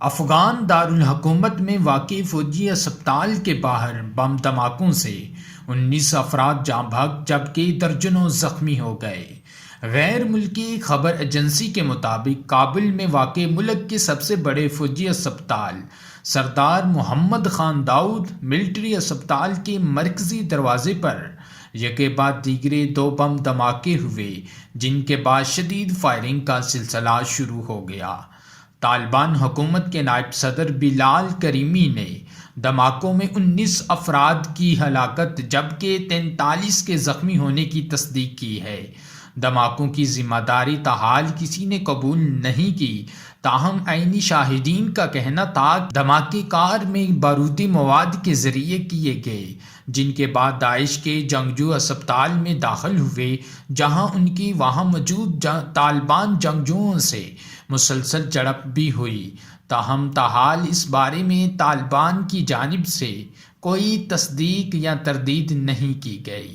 افغان دارالحکومت میں واقع فوجی اسپتال کے باہر بم دھماکوں سے 19 افراد جاں بحق جبکہ درجنوں زخمی ہو گئے۔ غیر ملکی خبر ایجنسی کے مطابق کابل میں واقع ملک کے سب سے بڑے فوجی اسپتال سردار محمد خان داؤد ملٹری اسپتال کے مرکزی دروازے پر یکے بعد دیگرے 2 بم دھماکے ہوئے، جن کے بعد شدید فائرنگ کا سلسلہ شروع ہو گیا۔ طالبان حکومت کے نائب صدر بلال کریمی نے دھماکوں میں 19 افراد کی ہلاکت جبکہ 43 کے زخمی ہونے کی تصدیق کی ہے۔ دھماکوں کی ذمہ داری تاحال کسی نے قبول نہیں کی، تاہم عینی شاہدین کا کہنا تھا کہ دھماکے کار میں بارودی مواد کے ذریعے کیے گئے، جن کے بعد داعش کے جنگجو اسپتال میں داخل ہوئے، جہاں ان کی وہاں موجود طالبان جنگجوؤں سے مسلسل جھڑپ بھی ہوئی، تاہم تاحال اس بارے میں طالبان کی جانب سے کوئی تصدیق یا تردید نہیں کی گئی۔